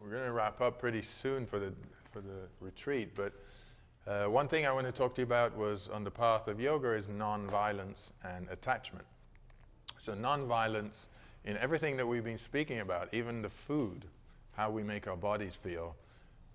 we're going to wrap up pretty soon for the retreat, but one thing I want to talk to you about was on the path of yoga is non-violence and attachment. So non-violence in everything that we've been speaking about, even the food, how we make our bodies feel,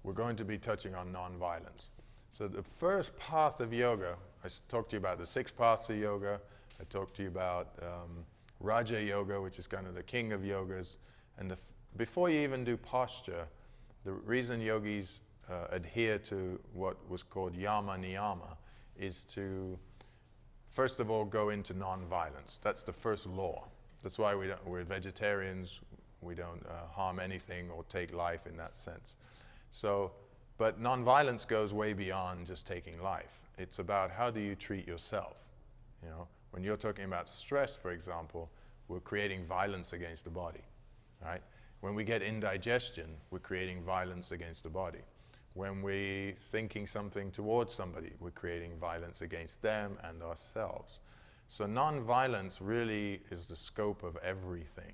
we're going to be touching on non-violence. So the first path of yoga, I talked to you about the 6 paths of yoga. I talked to you about Raja Yoga, which is kind of the king of yogas. And before you even do posture, the reason yogis adhere to what was called yama niyama is to, first of all, go into non-violence. That's the first law. That's why we're vegetarians. We don't harm anything or take life in that sense. So, but non-violence goes way beyond just taking life. It's about how do you treat yourself. You know, when you're talking about stress, for example, we're creating violence against the body, right? When we get indigestion, we're creating violence against the body. When we're thinking something towards somebody, we're creating violence against them and ourselves. So non-violence really is the scope of everything.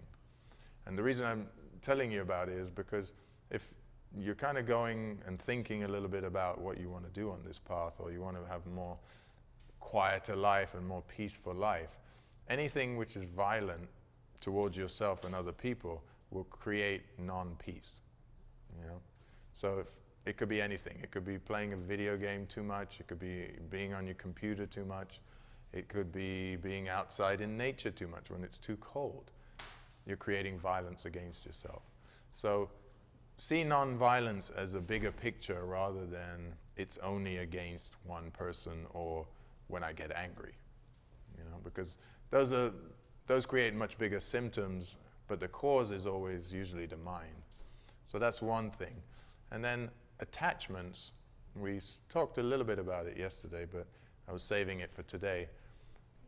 And the reason I'm telling you about it is because if you're kind of going and thinking a little bit about what you want to do on this path, or you want to have more quieter life and more peaceful life, anything which is violent towards yourself and other people will create non-peace. You know? So if it could be anything. It could be playing a video game too much. It could be being on your computer too much. It could be being outside in nature too much when it's too cold. You're creating violence against yourself. So see non-violence as a bigger picture rather than it's only against one person or when I get angry. You know, because those create much bigger symptoms, but the cause is always usually the mind. So that's one thing. And then attachments, we talked a little bit about it yesterday, but I was saving it for today.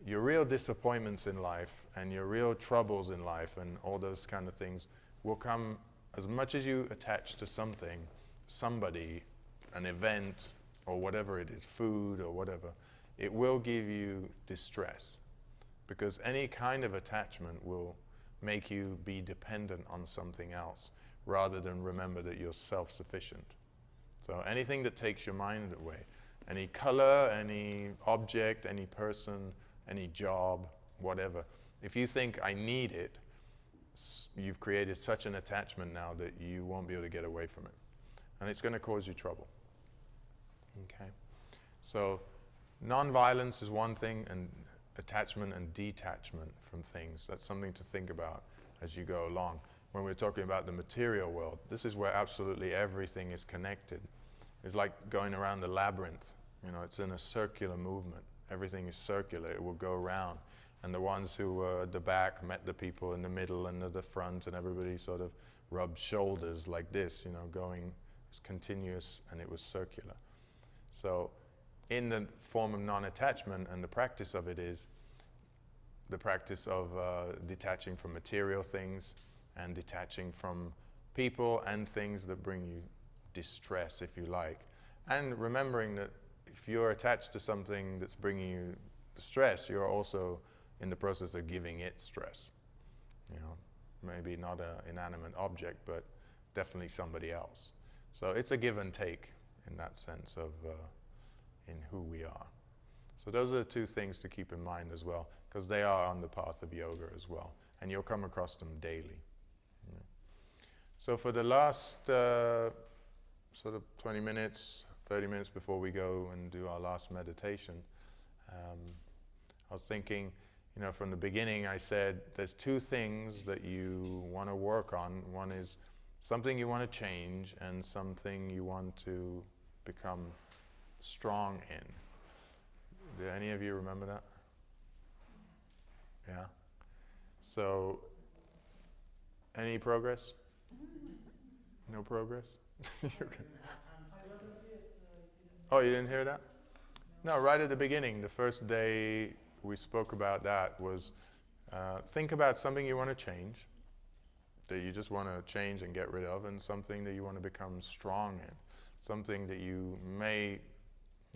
Your real disappointments in life and your real troubles in life and all those kind of things will come as much as you attach to something, somebody, an event, or whatever it is, food or whatever, it will give you distress. Because any kind of attachment will make you be dependent on something else rather than remember that you're self-sufficient. So anything that takes your mind away, any color, any object, any person, any job, whatever, if you think I need it, you've created such an attachment now that you won't be able to get away from it. And it's going to cause you trouble. Okay? So non-violence is one thing, and attachment and detachment from things, that's something to think about as you go along. When we're talking about the material world, this is where absolutely everything is connected. It's like going around the labyrinth. You know, it's in a circular movement. Everything is circular. It will go around. And the ones who were at the back met the people in the middle and at the front, and everybody sort of rubbed shoulders like this, you know, going, it was continuous and it was circular. So in the form of non-attachment, and the practice of it is the practice of detaching from material things and detaching from people and things that bring you distress, if you like. And remembering that if you're attached to something that's bringing you stress, you're also in the process of giving it stress. You know, maybe not an inanimate object, but definitely somebody else. So it's a give and take in that sense of in who we are. So those are the 2 things to keep in mind as well, because they are on the path of yoga as well, and you'll come across them daily. You know. So for the last sort of 20 minutes, 30 minutes before we go and do our last meditation, I was thinking, you know, from the beginning I said there's 2 things that you want to work on. One is something you want to change and something you want to become strong in. Do any of you remember that? Yeah? So, any progress? No progress? Oh, you didn't hear that? No, right at the beginning, the first day we spoke about that was think about something you want to change, that you just want to change and get rid of, and something that you want to become strong in, something that you may,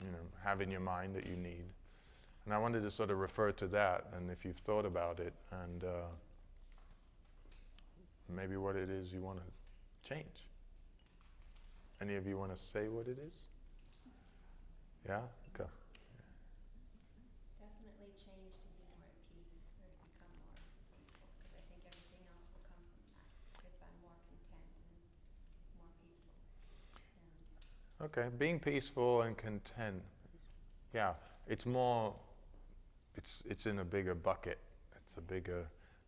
you know, have in your mind that you need. And I wanted to sort of refer to that, and if you've thought about it, and maybe what it is you want to change. Any of you want to say what it is? Yeah? Go. Definitely change to be more at peace, or to become more peaceful, because I think everything else will come from that. If I'm more content and more peaceful. Okay, being peaceful and content. Yeah, it's more, it's in a bigger bucket. It's a bigger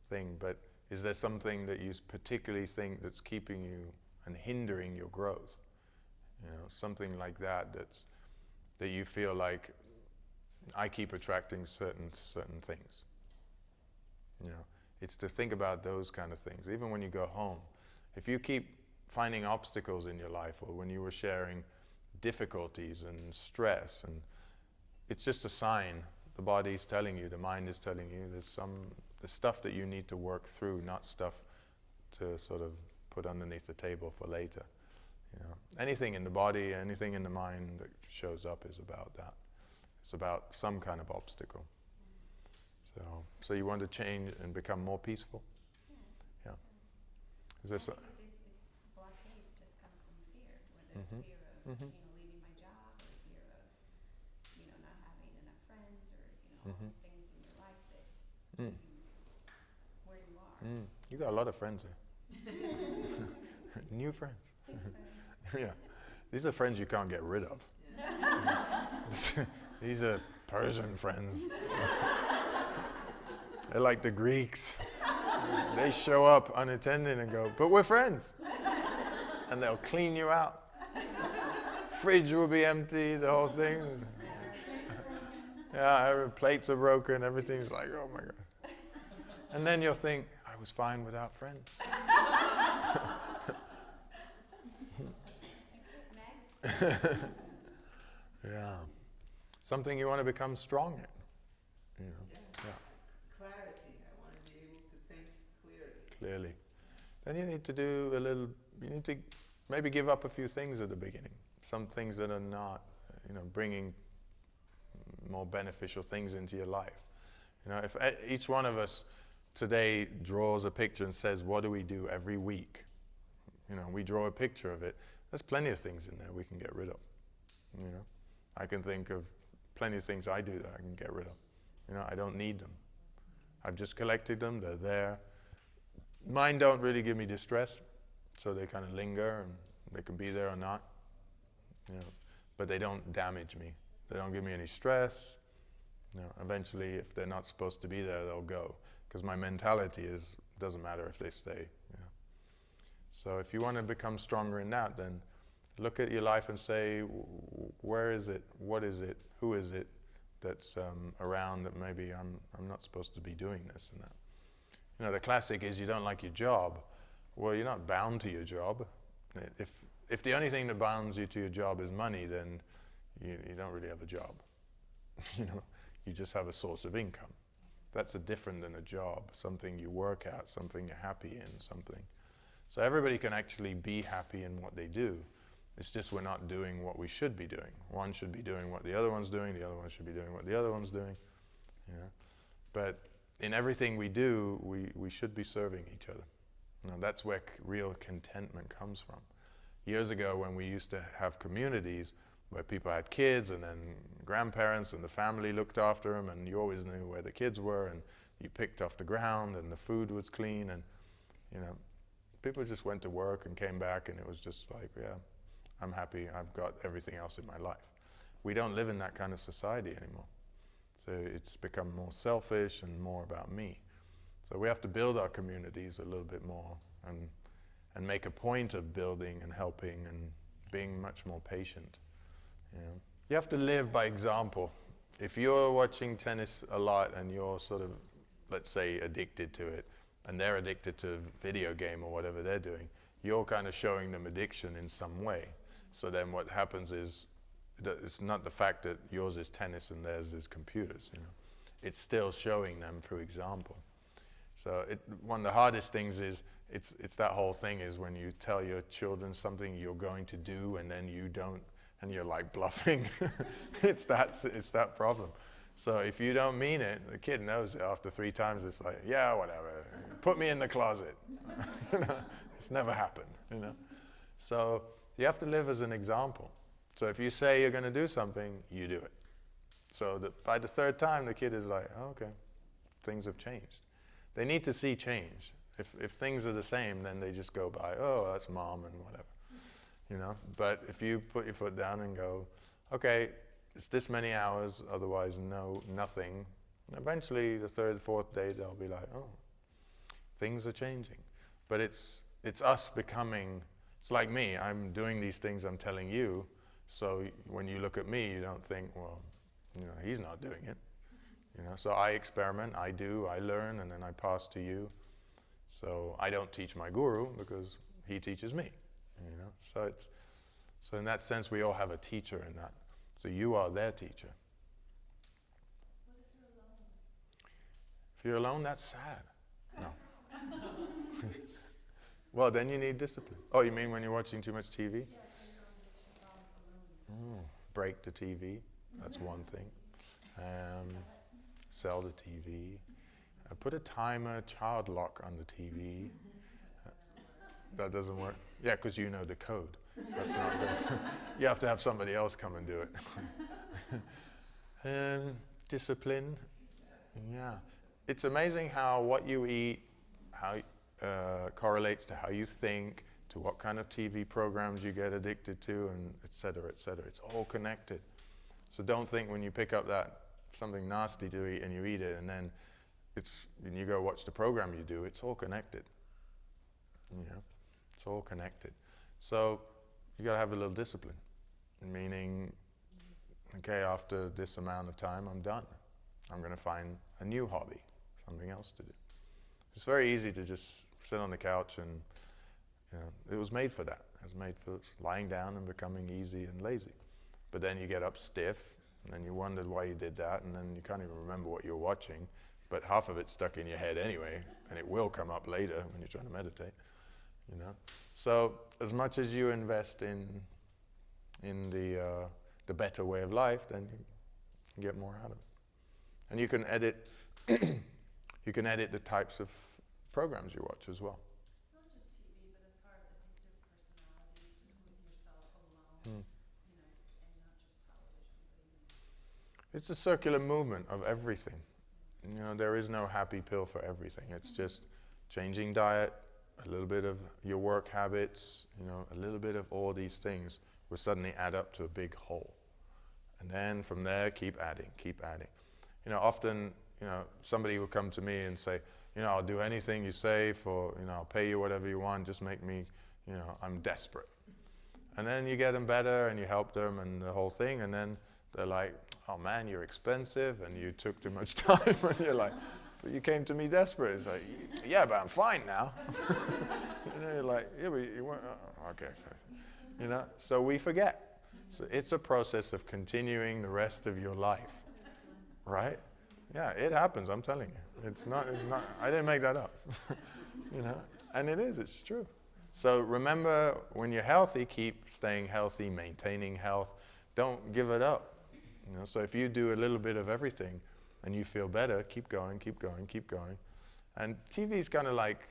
thing, but is there something that you particularly think that's keeping you and hindering your growth? You know, something like that that you feel like I keep attracting certain things. You know, it's to think about those kind of things. Even when you go home, if you keep finding obstacles in your life, or when you were sharing difficulties and stress, and it's just a sign. The body's telling you, the mind is telling you, there's stuff that you need to work through, not stuff to sort of put underneath the table for later. You know, anything in the body, anything in the mind that shows up is about that. It's about some kind of obstacle. So you want to change and become more peaceful? Yeah. Is there It's blockades just come from fear, where there's fear of leaving my job, or fear of not having enough friends, or all these things in your life that keep you where you are. You got a lot of friends here. New friends. Yeah, these are friends you can't get rid of. These are Persian friends. They're like the Greeks. They show up unattended and go, but we're friends. And they'll clean you out. Fridge will be empty, the whole thing. Yeah, plates are broken, everything's like, oh my God. And then you'll think, I was fine without friends. Yeah. Something you want to become strong in. Yeah. Clarity. I want to be able to think Clearly. Then you need to you need to maybe give up a few things at the beginning. Some things that are not, bringing more beneficial things into your life. If each one of us today draws a picture and says, what do we do every week? We draw a picture of it. There's plenty of things in there we can get rid of. I can think of plenty of things I do that I can get rid of. I don't need them. I've just collected them, they're there. Mine don't really give me distress, so they kind of linger, and they can be there or not. But they don't damage me. They don't give me any stress. Eventually, if they're not supposed to be there, they'll go. Because my mentality is, doesn't matter if they stay. So if you want to become stronger in that, then look at your life and say, where is it? What is it? Who is it that's around that maybe I'm not supposed to be doing this and that? The classic is you don't like your job. Well, you're not bound to your job. If the only thing that bounds you to your job is money, then you don't really have a job. You just have a source of income. That's different than a job, something you work at, something you're happy in, something. So everybody can actually be happy in what they do. It's just we're not doing what we should be doing. One should be doing what the other one's doing, the other one should be doing what the other one's doing. But in everything we do, we should be serving each other. That's where real contentment comes from. Years ago, when we used to have communities where people had kids and then grandparents and the family looked after them, and you always knew where the kids were, and you picked off the ground and the food was clean, and people just went to work and came back, and it was just like, yeah, I'm happy, I've got everything else in my life. We don't live in that kind of society anymore. So it's become more selfish and more about me. So we have to build our communities a little bit more and make a point of building and helping and being much more patient. You have to live by example. If you're watching tennis a lot and you're sort of, let's say, addicted to it, and they're addicted to a video game or whatever they're doing, you're kind of showing them addiction in some way. So then what happens is, it's not the fact that yours is tennis and theirs is computers. It's still showing them through example. So one of the hardest things is, it's that whole thing is when you tell your children something you're going to do and then you don't, and you're like bluffing. it's that problem. So if you don't mean it, the kid knows it after 3 times. It's like, yeah, whatever. Put me in the closet. It's never happened. So You have to live as an example. So if you say you're going to do something, you do it. So that by the third time, the kid is like, oh, okay, things have changed. They need to see change. If things are the same, then they just go by, oh, that's mom and whatever, you know. But if you put your foot down and go, okay, it's this many hours, otherwise nothing. Eventually, the third, fourth day, they'll be like, oh, things are changing. But it's us becoming, it's like me, I'm doing these things I'm telling you, so when you look at me, you don't think, well, you know, he's not doing it. You know, so I experiment, I learn, and then I pass to you. So I don't teach my guru because he teaches me, you know. So in that sense, we all have a teacher in that. So you are their teacher. What if you're alone? If you're alone, that's sad. No. Well, then you need discipline. Oh, you mean when you're watching too much TV? Yeah, alone. Break the TV. That's one thing. Sell the TV. Put a timer, child lock on the TV. That doesn't work. Yeah, because you know the code. That's not good. You have to have somebody else come and do it. Discipline. Yeah. It's amazing how what you eat, correlates to how you think, to what kind of TV programs you get addicted to, and et cetera, et cetera. It's all connected. So don't think when you pick up that something nasty to eat and you eat it, and then when you go watch the program you do, it's all connected. You know, it's all connected. So you got to have a little discipline, meaning, okay, after this amount of time, I'm done. I'm going to find a new hobby, something else to do. It's very easy to just sit on the couch and, you know, it was made for that. It was made for lying down and becoming easy and lazy. But then you get up stiff, and then you wondered why you did that, and then you can't even remember what you're watching, but half of it's stuck in your head anyway, and it will come up later when you're trying to meditate, you know. So as much as you invest in the better way of life, then you can get more out of it. And you can edit you can edit the types of programs you watch as well. Not just TV, but as far as addictive personalities, just with yourself alone, you know, and not just television, but even. It's a circular movement of everything. You know, there is no happy pill for everything. It's just changing diet, a little bit of your work habits, you know, a little bit of all these things will suddenly add up to a big whole. And then from there, keep adding, keep adding. You know, often, you know, somebody will come to me and say, you know, I'll do anything you say for, you know, I'll pay you whatever you want, just make me, you know, I'm desperate. And then you get them better and you help them and the whole thing, and then they're like, oh man, you're expensive and you took too much time. And you're like, but you came to me desperate. It's like, yeah, but I'm fine now. You know, you're like, yeah, but you weren't, okay. You know, so we forget. So it's a process of continuing the rest of your life, right? Yeah, it happens, I'm telling you. It's not, I didn't make that up. You know, and it's true. So remember, when you're healthy, keep staying healthy, maintaining health. Don't give it up. You know, so if you do a little bit of everything and you feel better, keep going, keep going, keep going. And TV is kind of like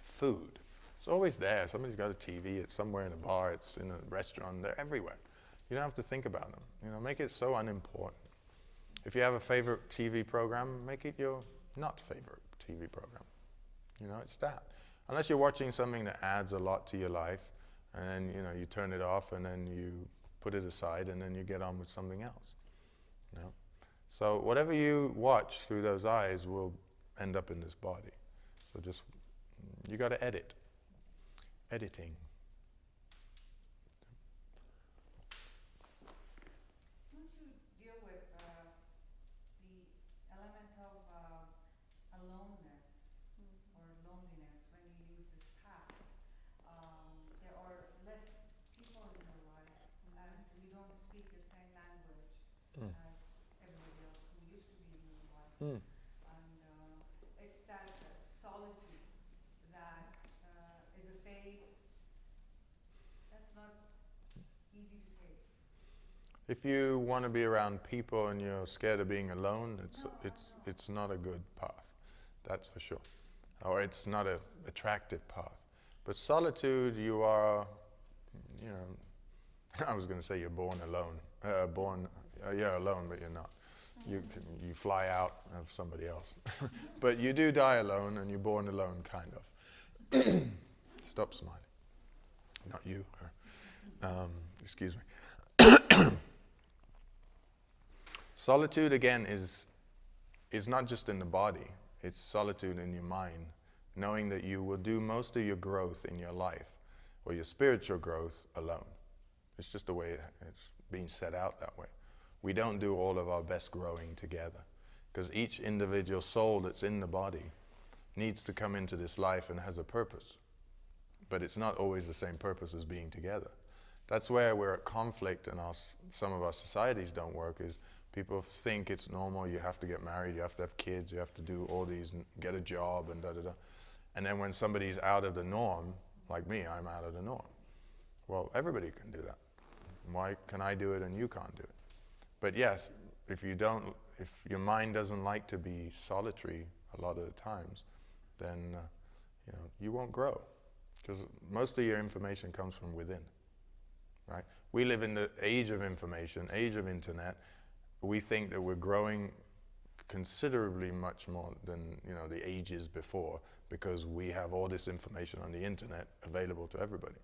food. It's always there. Somebody's got a TV. It's somewhere in a bar. It's in a restaurant. They're everywhere. You don't have to think about them. You know, make it so unimportant. If you have a favorite TV program, make it your not favorite TV program. You know, it's that. Unless you're watching something that adds a lot to your life, and then, you know, you turn it off and then you put it aside and then you get on with something else. You know? So whatever you watch through those eyes will end up in this body. So just, you got to edit. Editing. Don't you deal with the element of aloneness or loneliness when you use this path? There are less people in your life, and you don't speak the same language as everybody else who used to be in your life. And it's that solitude that is a phase that's not easy to take. If you want to be around people and you're scared of being alone, it's not a good path. That's for sure. Or it's not an attractive path. But solitude, you are, you know, I was going to say you're born alone. You're alone, but you're not. You fly out of somebody else. But you do die alone, and you're born alone, kind of. Stop smiling. Not you, her. Excuse me. Solitude, again, is not just in the body. It's solitude in your mind, knowing that you will do most of your growth in your life, or your spiritual growth, alone. It's just the way it's being set out that way. We don't do all of our best growing together, because each individual soul that's in the body needs to come into this life and has a purpose. But it's not always the same purpose as being together. That's where we're at conflict, and some of our societies don't work, is people think it's normal, you have to get married, you have to have kids, you have to do all these, and get a job, and da-da-da. And then when somebody's out of the norm, like me, I'm out of the norm. Well, everybody can do that. Why can I do it and you can't do it? But yes, if your mind doesn't like to be solitary a lot of the times, then you won't grow, because most of your information comes from within, right? We live in the age of information, age of internet. We think that we're growing considerably much more than the ages before, because we have all this information on the internet available to everybody,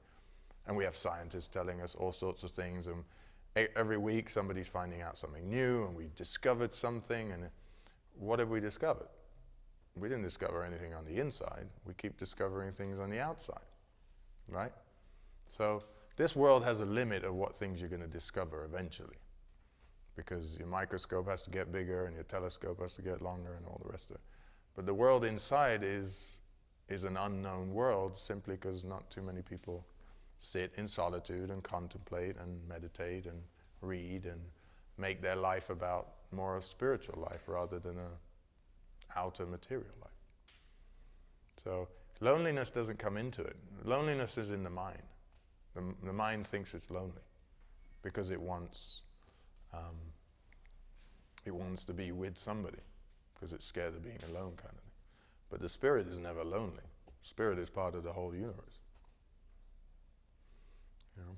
and we have scientists telling us all sorts of things, and every week somebody's finding out something new, and we discovered something. And what have we discovered? We didn't discover anything on the inside. We keep discovering things on the outside, right? So this world has a limit of what things you're going to discover eventually, because your microscope has to get bigger and your telescope has to get longer and all the rest of it. But the world inside is an unknown world, simply because not too many people sit in solitude and contemplate and meditate and read and make their life about more a spiritual life rather than a outer material life. So loneliness doesn't come into it. Loneliness is in the mind. The mind thinks it's lonely because it wants to be with somebody, because it's scared of being alone, kind of thing. But the spirit is never lonely. Spirit is part of the whole universe. You know?